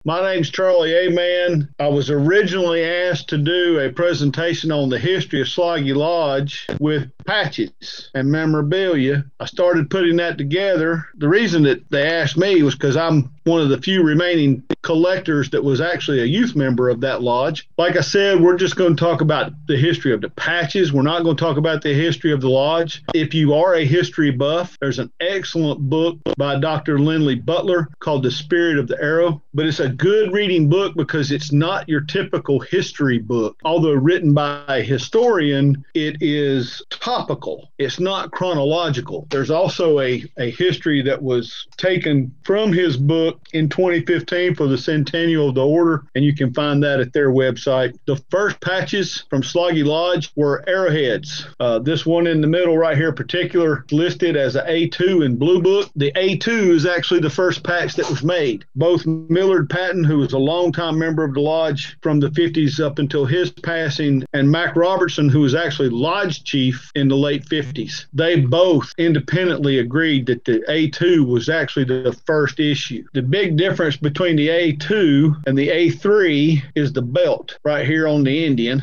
My name's Charlie Aman. I was originally asked to do a presentation on the history of Sloggy Lodge with patches and memorabilia. I started putting that together. The reason that they asked me was because I'm one of the few remaining collectors that was actually a youth member of that lodge. Like I said, we're just going to talk about the history of the patches. We're not going to talk about the history of the lodge. If you are a history buff, there's an excellent book by Dr. Lindley Butler called The Spirit of the Arrow. But it's a good reading book because it's not your typical history book. Although written by a historian, it is topical. It's not chronological. There's also a history that was taken from his book in 2015 for the centennial of the order, and you can find that at their website. The first patches from Sloggy Lodge were arrowheads. This one in the middle right here in particular listed as an A2 in Blue Book. The A2 is actually the first patch that was made. Both Millard Patton, who was a longtime member of the lodge from the 50s up until his passing, and Mac Robertson, who was actually lodge chief in the late 50s, they both independently agreed that the A2 was actually the first issue. The big difference between the A2 and the A3 is the belt right here on the Indian.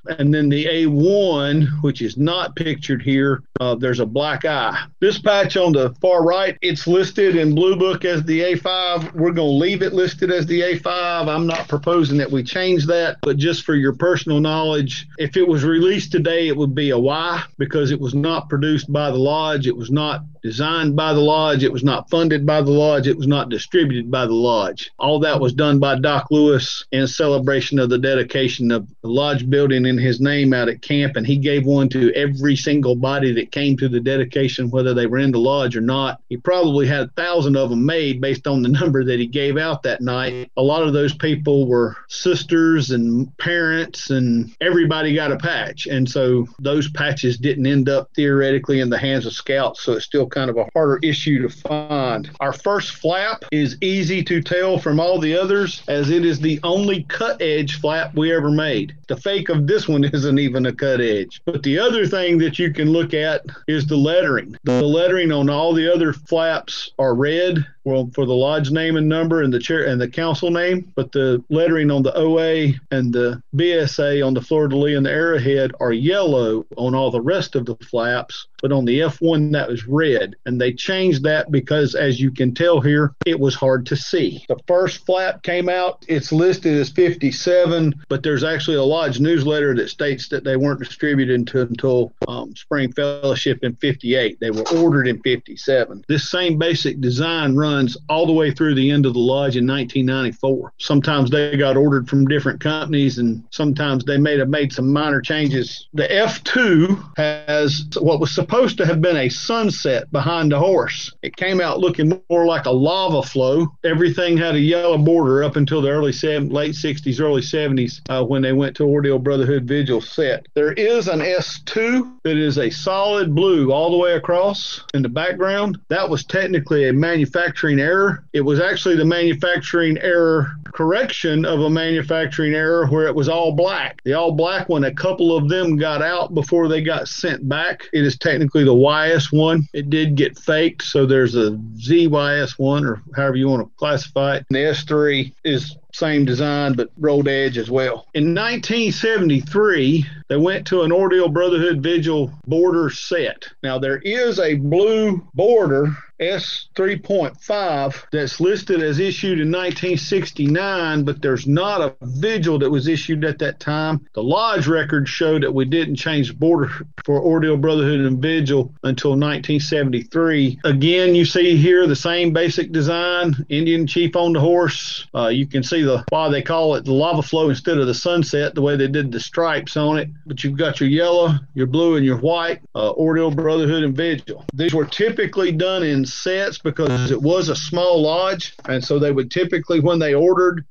And then the A1, which is not pictured here, there's a black eye. This patch on the far right, it's listed in Blue Book as the A5. We're going to leave it listed as the A5. I'm not proposing that we change that, but just for your personal knowledge, if it was released today, it would be a Y because it was not produced by the lodge. It was not designed by the lodge. It was not funded by the lodge. It was not distributed by the lodge. All that was done by Doc Lewis in celebration of the dedication of the lodge building in his name out at camp, and he gave one to every single body that came to the dedication, whether they were in the lodge or not. He probably had 1,000 of them made based on the number that he gave out that night. A lot of those people were sisters and parents, and everybody got a patch, and so those patches didn't end up theoretically in the hands of scouts, so it's still kind of a harder issue to find. Our first flap is easy to tell from all the others, as it is the only cut edge flap we ever made. The fake of this one isn't even a cut edge. But the other thing that you can look at is the lettering. The lettering on all the other flaps are red, well, for the lodge name and number and the chair and the council name, but the lettering on the OA and the BSA on the fleur-de-lis and the arrowhead are yellow on all the rest of the flaps, but on the F1 that was red. And they changed that because, as you can tell here, it was hard to see. The first flap came out, it's listed as 57, but there's actually a lodge newsletter that states that they weren't distributed until Spring Fellowship in 58. They were ordered in 57. This same basic design runs all the way through the end of the lodge in 1994. Sometimes they got ordered from different companies, and sometimes they made some minor changes. The F2 has what was supposed to have been a sunset behind the horse. It came out looking more like a lava flow. Everything had a yellow border up until the late 60s, early 70s when they went to Ordeal Brotherhood Vigil set. There is an S2 that is a solid blue all the way across in the background. That was technically a manufacturing error. It was actually the manufacturing error correction of a manufacturing error where it was all black. The all black one, a couple of them got out before they got sent back. It is technically the YS1. It did get faked, so there's a ZYS1 or however you want to classify it. And the S3 is same design but rolled edge as well. In 1973, they went to an Ordeal Brotherhood Vigil border set. Now there is a blue border S3.5 that's listed as issued in 1969, but there's not a Vigil that was issued at that time. The lodge records show that we didn't change the border for Ordeal Brotherhood and Vigil until 1973. Again, you see here the same basic design, Indian chief on the horse. You can see why they call it the lava flow instead of the sunset, the way they did the stripes on it. But you've got your yellow, your blue, and your white, Ordeal Brotherhood and Vigil. These were typically done in sets because it was a small lodge, and so they would typically, when they ordered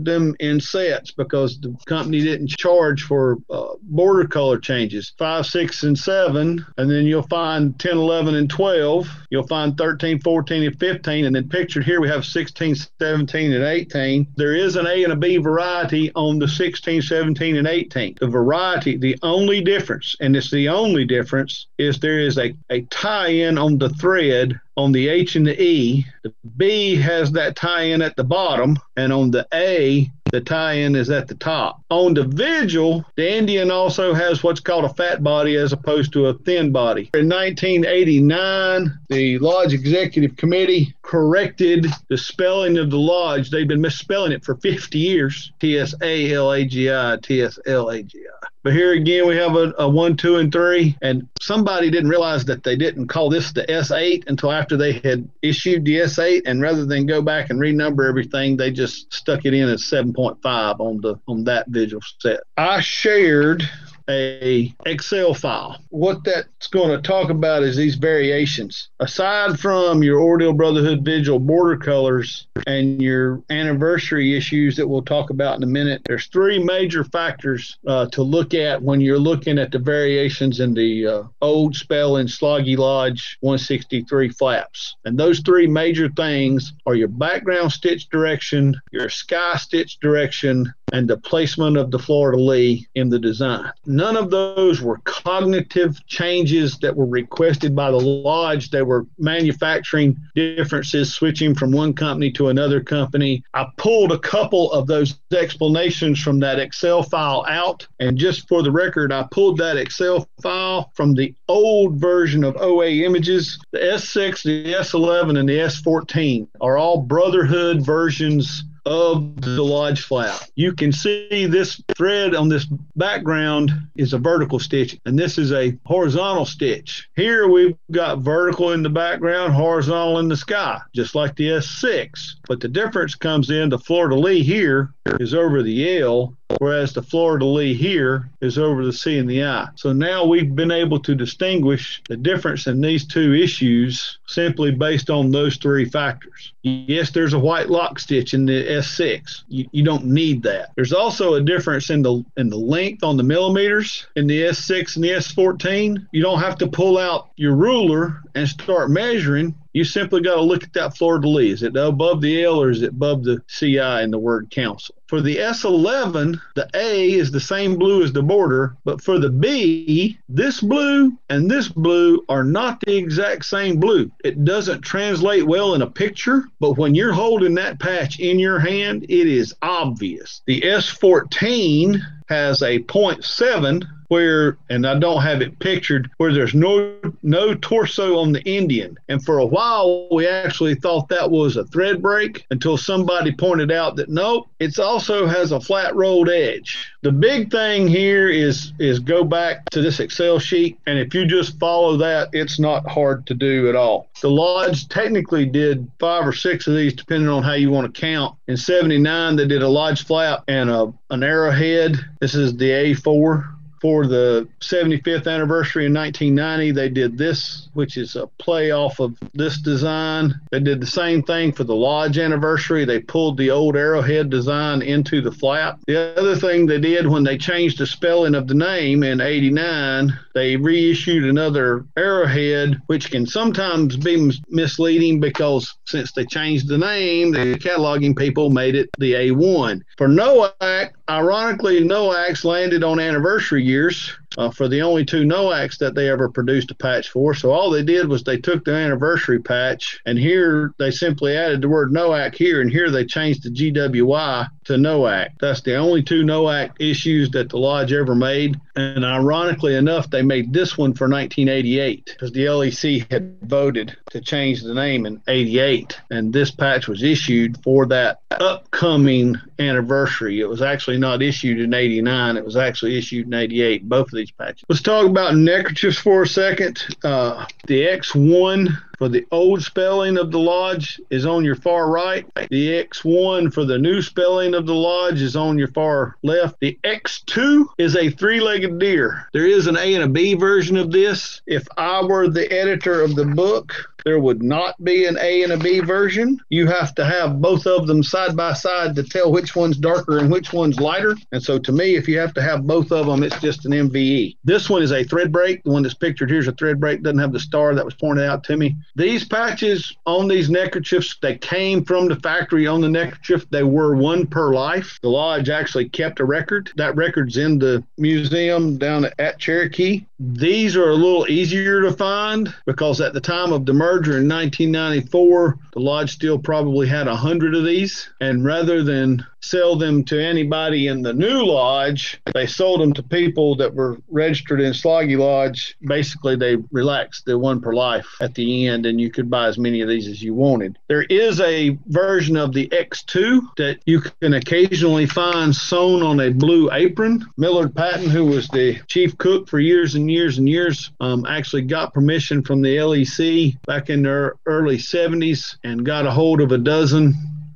them in sets because the company didn't charge for border color changes. 5, 6, and 7, and then you'll find 10, 11, and 12. You'll find 13, 14, and 15, and then pictured here we have 16, 17, and 18. There is an A and a B variety on the 16, 17, and 18. The variety, the only difference, and it's the only difference, is there is a tie-in on the thread on the H and the E. The B has that tie-in at the bottom, and on the A, the tie-in is at the top. On the Vigil, the Indian also has what's called a fat body as opposed to a thin body. In 1989, the Lodge Executive Committee corrected the spelling of the Lodge. They've been misspelling it for 50 years. T-S-A-L-A-G-I, T-S-L-A-G-I. But here again, we have a 1, 2, and 3. And somebody didn't realize that they didn't call this the S8 until after they had issued the S8. And rather than go back and renumber everything, they just stuck it in as 7.5 on that Vigil set. I shared a Excel file. What that's going to talk about is these variations. Aside from your Ordeal Brotherhood Vigil border colors and your anniversary issues that we'll talk about in a minute, there's 3 major factors to look at when you're looking at the variations in the old spelling Sloggy Lodge 163 flaps. And those 3 major things are your background stitch direction, your sky stitch direction, and the placement of the fleur-de-lis in the design. None of those were cognitive changes that were requested by the Lodge. They were manufacturing differences, switching from one company to another company. I pulled a couple of those explanations from that Excel file out, and just for the record, I pulled that Excel file from the old version of OA Images. The S6, the S11, and the S14 are all Brotherhood versions of the Lodge flap. You can see this thread on this background is a vertical stitch, and this is a horizontal stitch. Here we've got vertical in the background, horizontal in the sky, just like the S6. But the difference comes in the fleur-de-lis here is over the L, whereas the fleur-de-lis here is over the C and the I. So now we've been able to distinguish the difference in these 2 issues simply based on those 3 factors. Yes, there's a white lock stitch in the S6. You don't need that. There's also a difference in the length on the millimeters in the S6 and the S14. You don't have to pull out your ruler and start measuring. You simply got to look at that fleur-de-lis. Is it above the L or is it above the CI in the word council? For the S11, the A is the same blue as the border, but for the B, this blue and this blue are not the exact same blue. It doesn't translate well in a picture, but when you're holding that patch in your hand, it is obvious. The S14 has a 0.7 where, and I don't have it pictured, where there's no torso on the Indian. And for a while, we actually thought that was a thread break until somebody pointed out that nope, it also has a flat rolled edge. The big thing here is go back to this Excel sheet, and if you just follow that, it's not hard to do at all. The Lodge technically did 5 or 6 of these, depending on how you want to count. In 79, they did a Lodge flap and an arrowhead. This is the A4. For the 75th anniversary in 1990, they did this, which is a play off of this design. They did the same thing for the Lodge anniversary. They pulled the old arrowhead design into the flap. The other thing they did when they changed the spelling of the name in 89, they reissued another arrowhead, which can sometimes be misleading because since they changed the name, the cataloging people made it the A1. For NOAC, ironically, NOACs landed on anniversary years for the only 2 NOACs that they ever produced a patch for. So all they did was they took the anniversary patch, and here they simply added the word NOAC here, and here they changed the GWY to NOAC. That's the only 2 NOAC issues that the Lodge ever made. And ironically enough, they made this one for 1988 because the LEC had voted to change the name in 88. And this patch was issued for that upcoming anniversary. It was actually not issued in 89. It was actually issued in 88, both of these patches. Let's talk about neckerchiefs for a second. The X1 for the old spelling of the Lodge is on your far right. The X1 for the new spelling of the Lodge is on your far left. The X2 is a 3-legged deer. There is an A and a B version of this. If I were the editor of the book, there would not be an A and a B version. You have to have both of them side by side to tell which one's darker and which one's lighter. And so to me, if you have to have both of them, it's just an MVE. This one is a thread break. The one that's pictured here is a thread break. Doesn't have the star that was pointed out to me. These patches on these neckerchiefs, they came from the factory on the neckerchief. They were one per life. The lodge actually kept a record. That record's in the museum down at Cherokee. These are a little easier to find because at the time of the merger in 1994, the lodge still probably had 100 of these. And rather than sell them to anybody in the new lodge, they sold them to people that were registered in Sloggy Lodge. Basically, they relaxed the one per life at the end, and you could buy as many of these as you wanted. There is a version of the X2 that you can occasionally find sewn on a blue apron. Millard Patton, who was the chief cook for years and years and years, actually got permission from the LEC back in the early 70s and got a hold of a dozen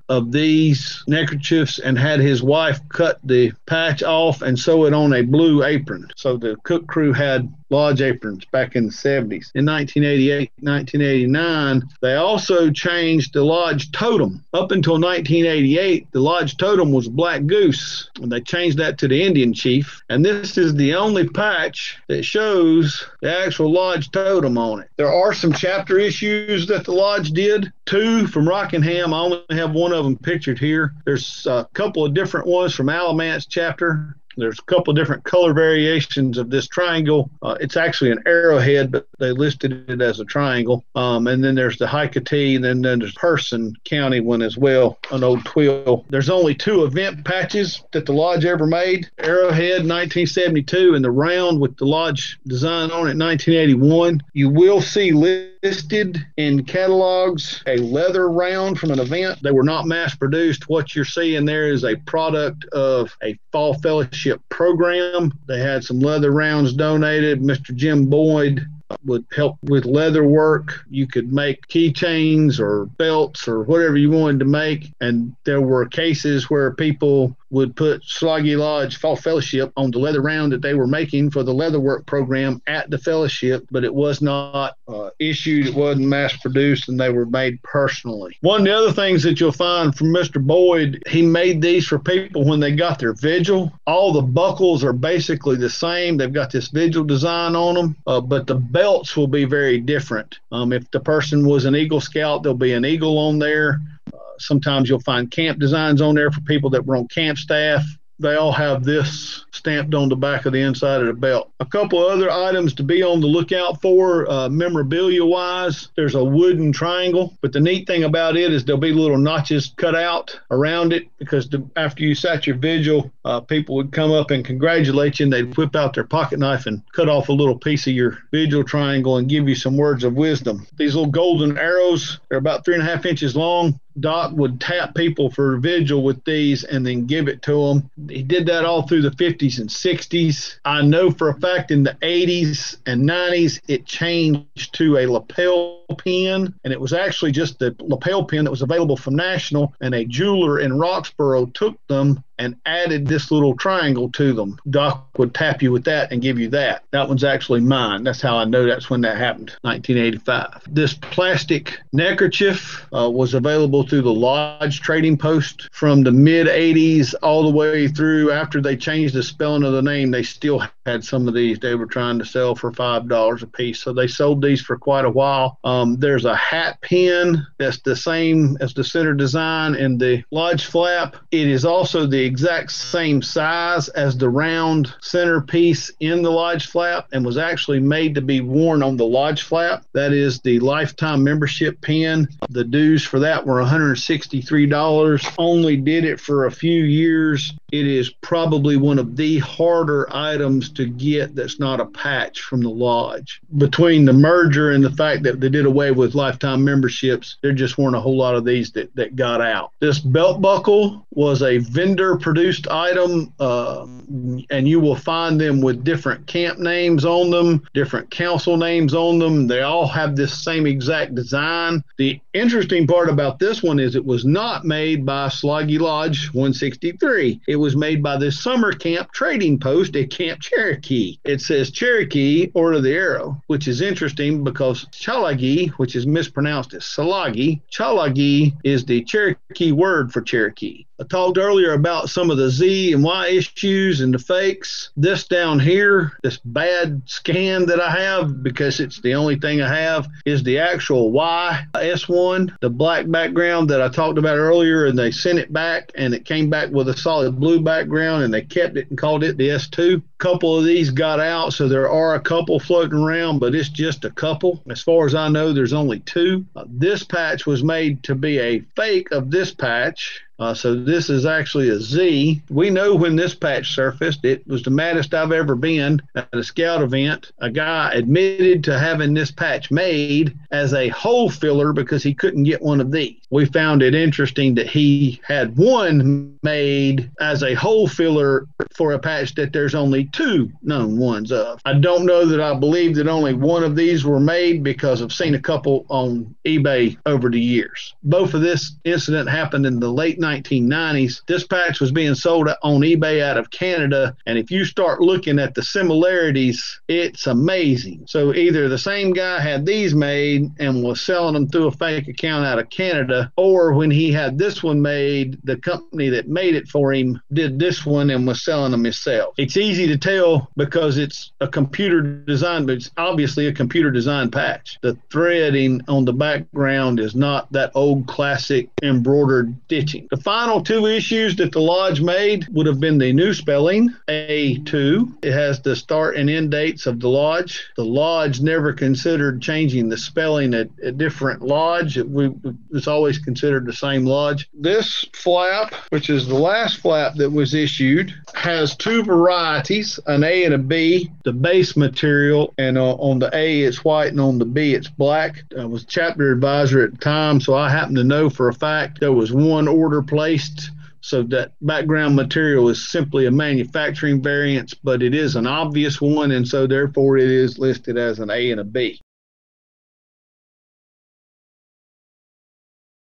of these neckerchiefs and had his wife cut the patch off and sew it on a blue apron. So the cook crew had lodge aprons back in the 70s. In 1988, 1989, they also changed the lodge totem. Up until 1988, the lodge totem was black goose, and they changed that to the Indian chief. And this is the only patch that shows the actual lodge totem on it. There are some chapter issues that the lodge did. 2 from Rockingham. I only have one of them pictured here. There's a couple of different ones from Alamance chapter. There's a couple of different color variations of this triangle. It's actually an arrowhead, but they listed it as a triangle. And then there's the Hicatee, and then there's Person County one as well, an old twill. There's only 2 event patches that the lodge ever made. Arrowhead, 1972, and the round with the lodge design on it, 1981. You will see listed in catalogs a leather round from an event. They were not mass produced. What you're seeing there is a product of a fall fellowship program. They had some leather rounds donated. Mr. Jim Boyd would help with leather work. You could make keychains or belts or whatever you wanted to make. And there were cases where people would put Sloggy Lodge Fall Fellowship on the leather round that they were making for the leather work program at the fellowship, but it was not issued, it wasn't mass produced, and they were made personally. One of the other things that you'll find from Mr. Boyd, he made these for people when they got their vigil. All the buckles are basically the same. They've got this vigil design on them, but the belts will be very different. If the person was an Eagle Scout, there'll be an eagle on there. Sometimes you'll find camp designs on there for people that were on camp staff. They all have this stamped on the back of the inside of the belt. A couple other items to be on the lookout for, memorabilia-wise, there's a wooden triangle, but the neat thing about it is there'll be little notches cut out around it because after you sat your vigil, people would come up and congratulate you, and they'd whip out their pocket knife and cut off a little piece of your vigil triangle and give you some words of wisdom. These little golden arrows, they're about 3.5 inches long. Doc would tap people for vigil with these and then give it to them. He did that all through the 50s and 60s. I know for a fact in the 80s and 90s, it changed to a lapel pin, and it was actually just the lapel pin that was available from National, and a jeweler in Roxborough took them and added this little triangle to them. Doc would tap you with that and give you that. That one's actually mine. That's how I know that's when that happened, 1985. This plastic neckerchief was available through the Lodge Trading Post from the mid-'80s all the way through. After they changed the spelling of the name, they still had some of these they were trying to sell for $5 a piece. So they sold these for quite a while. There's a hat pin that's the same as the center design in the Lodge flap. It is also the exact same size as the round centerpiece in the Lodge flap and was actually made to be worn on the Lodge flap. That is the lifetime membership pin. The dues for that were $163. Only did it for a few years. It is probably one of the harder items to get that's not a patch from the Lodge. Between the merger and the fact that they did away with lifetime memberships, there just weren't a whole lot of these that got out. This belt buckle was a vendor produced item, and you will find them with different camp names on them, different council names on them. They all have this same exact design. The interesting part about this one is it was not made by Sloggy Lodge 163. It was made by the Summer Camp Trading Post at Camp Cherokee. It says Cherokee, Order of the Arrow, which is interesting because Chalagi, which is mispronounced as Salagi, Chalagi is the Cherokee word for Cherokee. I talked earlier about some of the Z and Y issues and the fakes. This down here, this bad scan that I have, because it's the only thing I have, is the actual Y S1, the black background that I talked about earlier, and they sent it back, and it came back with a solid blue background, and they kept it and called it the S2. Couple of these got out, so there are a couple floating around, but it's just a couple. As far as I know, there's only two. This patch was made to be a fake of this patch. So this is actually a Z. We know when this patch surfaced, it was the maddest I've ever been at a scout event. A guy admitted to having this patch made as a hole filler because he couldn't get one of these. We found it interesting that he had one made as a hole filler for a patch that there's only two known ones of. I don't know that I believe that only one of these were made because I've seen a couple on eBay over the years. Both of this incident happened in the late 1990s. This patch was being sold on eBay out of Canada, and if you start looking at the similarities, it's amazing. So either the same guy had these made and was selling them through a fake account out of Canada, or when he had this one made, the company that made it for him did this one and was selling them himself. It's easy to tell because it's a computer design, but it's obviously a computer design patch. The threading on the background is not that old classic embroidered stitching. The final two issues that the Lodge made would have been the new spelling, A2. It has the start and end dates of the Lodge. The Lodge never considered changing the spelling at a different lodge. It's always considered the same lodge. This flap, which is the last flap that was issued, has two varieties, an A and a B. The base material, and on the A it's white and on the B it's black. I was chapter advisor at the time, so I happen to know for a fact there was one order placed, so that background material is simply a manufacturing variance, but it is an obvious one, and so therefore it is listed as an A and a B.